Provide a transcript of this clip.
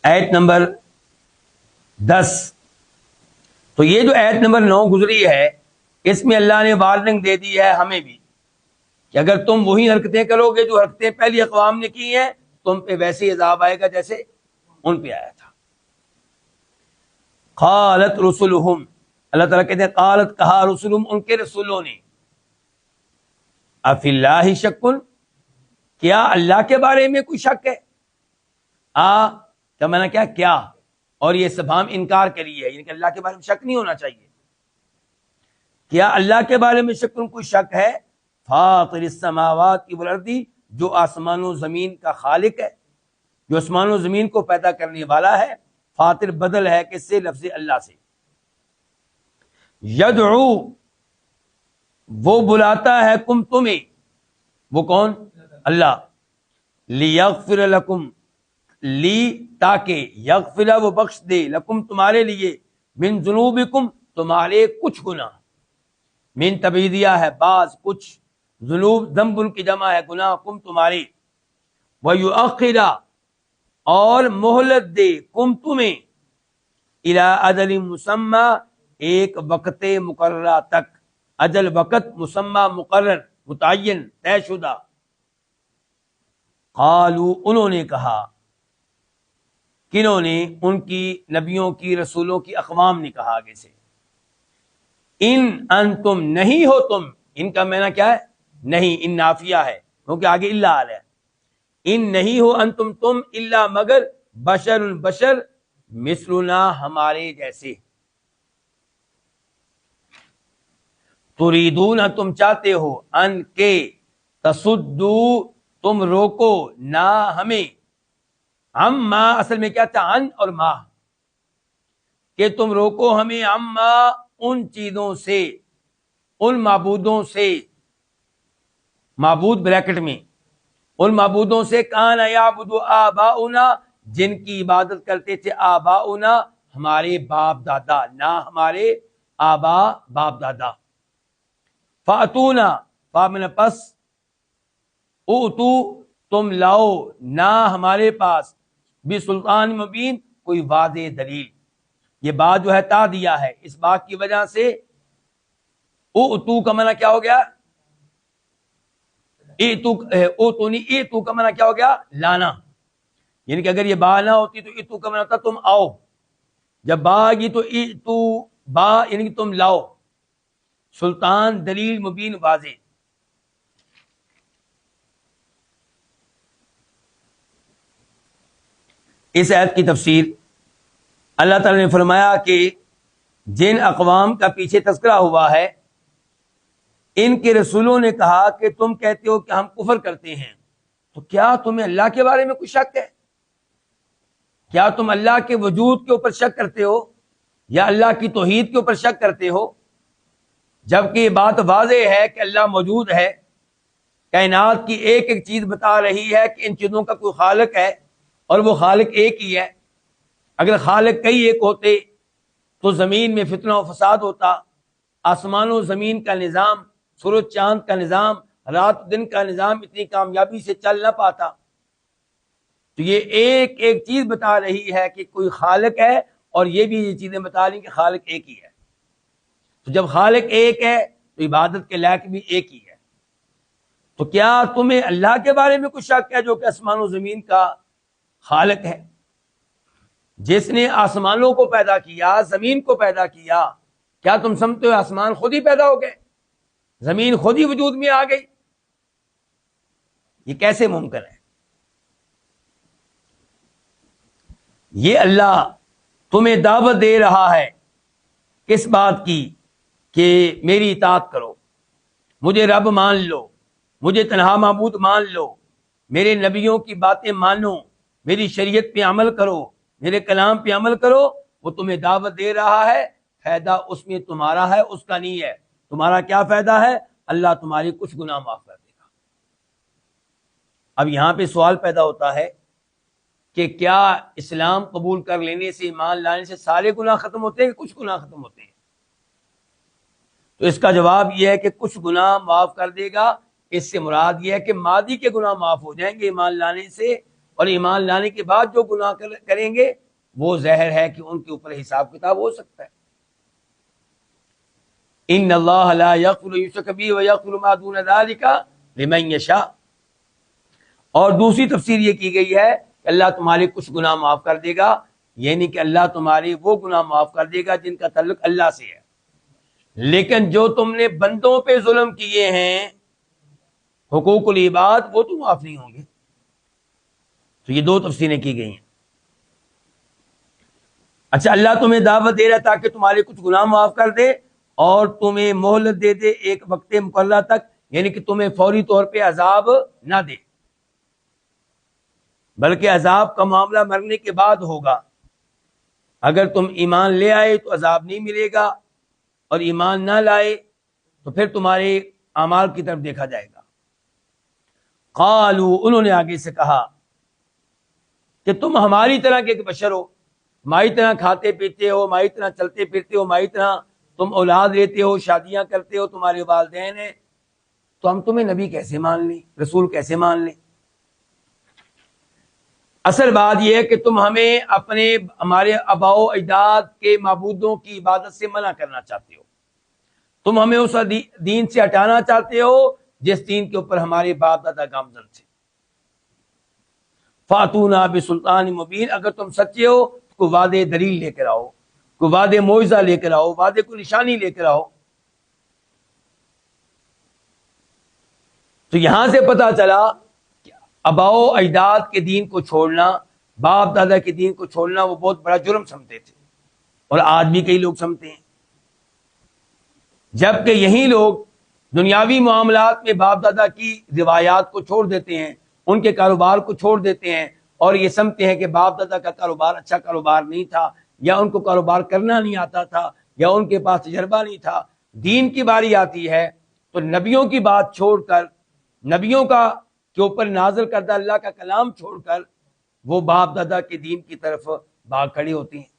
آیت نمبر 10. تو یہ جو آیت نمبر 9 گزری ہے اس میں اللہ نے وارننگ دے دی ہے ہمیں بھی کہ اگر تم وہی حرکتیں کرو گے جو حرکتیں پہلی اقوام نے کی ہیں تم پہ ویسے ہی عذاب آئے گا جیسے ان پہ آیا تھا. قالت رسلہم، اللہ تعالیٰ کہتے ہیں قالت کہا رسلہم ان کے رسولوں نے، افی اللہ شکن، کیا اللہ کے بارے میں کوئی شک ہے؟ کا میں نے کیا اور یہ استفہام انکار کری ہے، یعنی کہ اللہ کے بارے میں شک نہیں ہونا چاہیے. کیا اللہ کے بارے میں شکن کوئی شک ہے؟ فاطر السماوات والارض، جو آسمان و زمین کا خالق ہے، جو آسمان و زمین کو پیدا کرنے والا ہے. فاطر بدل ہے کس سے؟ لفظ اللہ سے. یدعو، وہ بلاتا ہے کم تمہیں، وہ کون؟ اللہ. لیغفر لکم، لی تاکہ، یغفر وہ بخش دے، لکم تمہارے لیے، من ذنوبکم تمہارے کچھ گناہ. من تبعیدیہ ہے بعض، کچھ، ذنوب ذنب ان کی جمع ہے، گناہ کم تمہارے. ویؤخر، اور مہلت دے، کم تمہیں، الی اجل مسمی، ایک وقت مقررہ تک. اجل وقت، مسمی مقرر، متعین، طے شدہ. قالوا، انہوں نے کہا، کنہوں نے؟ ان کی نبیوں کی، رسولوں کی اقوام نے کہا آگے سے، ان انتم، نہیں ہو تم. ان کا معنی کیا ہے؟ نہیں، ان نافیہ ہے کیونکہ آگے الا آ رہا ہے. ان نہیں ہو انتم تم، الا مگر، بشر بشر، مثلنا ہمارے جیسے. تریدون، تم چاہتے ہو، ان کے، تصدو، تم روکو، نہ ہمیں، ہم ما، اصل میں کیا تھا؟ ان اور ما، کہ تم روکو ہمیں، اما، ان چیزوں سے، ان معبودوں سے، معبود بریکٹ میں، ان معبودوں سے، کان یعبد آباؤنا، جن کی عبادت کرتے تھے آباؤنا، ہمارے باپ دادا، نہ ہمارے آبا باپ دادا. فاتونا، فامن پس، اوتو، تم لاؤ، نہ ہمارے پاس، بسلطان مبین، کوئی واضح دلیل. یہ بات جو ہے تا دیا ہے، اس بات کی وجہ سے اوتو کا معنی کیا ہو گیا؟ اوتونی، ایتو کا معنی کیا ہو گیا؟ لانا. یعنی کہ اگر یہ با نہ ہوتی تو ایتو کا معنی ہوتا تم آؤ. جب با آگی تو ایتو، با یعنی کہ تم لاؤ، سلطان، دلیل، مبین، واضح. اس آیت کی تفسیر اللہ تعالی نے فرمایا کہ جن اقوام کا پیچھے تذکرہ ہوا ہے ان کے رسولوں نے کہا کہ تم کہتے ہو کہ ہم کفر کرتے ہیں، تو کیا تمہیں اللہ کے بارے میں کوئی شک ہے؟ کیا تم اللہ کے وجود کے اوپر شک کرتے ہو یا اللہ کی توحید کے اوپر شک کرتے ہو؟ جبکہ یہ بات واضح ہے کہ اللہ موجود ہے، کائنات کی ایک ایک چیز بتا رہی ہے کہ ان چیزوں کا کوئی خالق ہے اور وہ خالق ایک ہی ہے. اگر خالق کئی ایک ہوتے تو زمین میں فتنہ و فساد ہوتا، آسمان و زمین کا نظام، سورج چاند کا نظام، رات دن کا نظام اتنی کامیابی سے چل نہ پاتا. تو یہ ایک ایک چیز بتا رہی ہے کہ کوئی خالق ہے، اور یہ بھی یہ چیزیں بتا رہی کہ خالق ایک ہی ہے. تو جب خالق ایک ہے تو عبادت کے لائق بھی ایک ہی ہے. تو کیا تمہیں اللہ کے بارے میں کچھ شک ہے جو کہ آسمان و زمین کا خالق ہے، جس نے آسمانوں کو پیدا کیا، زمین کو پیدا کیا؟ کیا تم سمجھتے ہو آسمان خود ہی پیدا ہو گئے، زمین خود ہی وجود میں آ گئی؟ یہ کیسے ممکن ہے؟ یہ اللہ تمہیں دعوت دے رہا ہے کس بات کی؟ کہ میری اطاعت کرو، مجھے رب مان لو، مجھے تنہا معبود مان لو، میرے نبیوں کی باتیں مانو، میری شریعت پہ عمل کرو، میرے کلام پہ عمل کرو. وہ تمہیں دعوت دے رہا ہے، فائدہ اس میں تمہارا ہے، اس کا نہیں ہے. تمہارا کیا فائدہ ہے؟ اللہ تمہاری کچھ گناہ معاف کر دے گا. اب یہاں پہ سوال پیدا ہوتا ہے کہ کیا اسلام قبول کر لینے سے، ایمان لانے سے سارے گناہ ختم ہوتے ہیں کہ کچھ گناہ ختم ہوتے ہیں؟ تو اس کا جواب یہ ہے کہ کچھ گناہ معاف کر دے گا. اس سے مراد یہ ہے کہ ماضی کے گناہ معاف ہو جائیں گے ایمان لانے سے، اور ایمان لانے کے بعد جو گناہ کریں گے وہ زہر ہے کہ ان کے اوپر حساب کتاب ہو سکتا ہے۔ ان اللہ لا یغفر یشرک بہ ویغفر ما دون ذلک لمن یشاء۔ اور دوسری تفسیر یہ کی گئی ہے کہ اللہ تمہارے کچھ گناہ معاف کر دے گا، یعنی کہ اللہ تمہارے وہ گناہ معاف کر دے گا جن کا تعلق اللہ سے ہے، لیکن جو تم نے بندوں پہ ظلم کیے ہیں حقوق العباد وہ تو معاف نہیں ہوں گے۔ تو یہ دو تفسیریں کی گئی ہیں۔ اچھا، اللہ تمہیں دعوت دے رہا ہے تاکہ تمہارے کچھ گناہ معاف کر دے اور تمہیں مہلت دے دے ایک وقت مقررہ تک، یعنی کہ تمہیں فوری طور پہ عذاب نہ دے، بلکہ عذاب کا معاملہ مرنے کے بعد ہوگا۔ اگر تم ایمان لے آئے تو عذاب نہیں ملے گا، اور ایمان نہ لائے تو پھر تمہارے اعمال کی طرف دیکھا جائے گا۔ قالوا، انہوں نے آگے سے کہا کہ تم ہماری طرح کے ایک بشر ہو، ہماری طرح کھاتے پیتے ہو، ہماری طرح چلتے پھرتے ہو، ہماری طرح تم اولاد لیتے ہو، شادیاں کرتے ہو، تمہارے والدین ہیں، تو ہم تمہیں نبی کیسے مان لیں، رسول کیسے مان لیں؟ اصل بات یہ ہے کہ تم ہمیں ہمارے آباء و اجداد کے معبودوں کی عبادت سے منع کرنا چاہتے ہو، تم ہمیں اس دین سے ہٹانا چاہتے ہو جس دین کے اوپر ہمارے باپ دادا گامزن تھے۔ فاتونا بسلطان مبین، اگر تم سچے ہو تو کوئی واضح دلیل لے کر آؤ، کوئی واضح معجزہ لے کر آؤ، واضح کوئی نشانی لے کر آؤ۔ تو یہاں سے پتہ چلا کہ آباء و اجداد کے دین کو چھوڑنا، باپ دادا کے دین کو چھوڑنا وہ بہت بڑا جرم سمجھتے تھے، اور آج بھی کئی لوگ سمجھتے ہیں، جبکہ یہی لوگ دنیاوی معاملات میں باپ دادا کی روایات کو چھوڑ دیتے ہیں، ان کے کاروبار کو چھوڑ دیتے ہیں، اور یہ سمجھتے ہیں کہ باپ دادا کا کاروبار اچھا کاروبار نہیں تھا، یا ان کو کاروبار کرنا نہیں آتا تھا، یا ان کے پاس تجربہ نہیں تھا۔ دین کی باری آتی ہے تو نبیوں کی بات چھوڑ کر، نبیوں کے اوپر نازل کردہ اللہ کا کلام چھوڑ کر وہ باپ دادا کے دین کی طرف بھاگ کھڑے ہوتے ہیں۔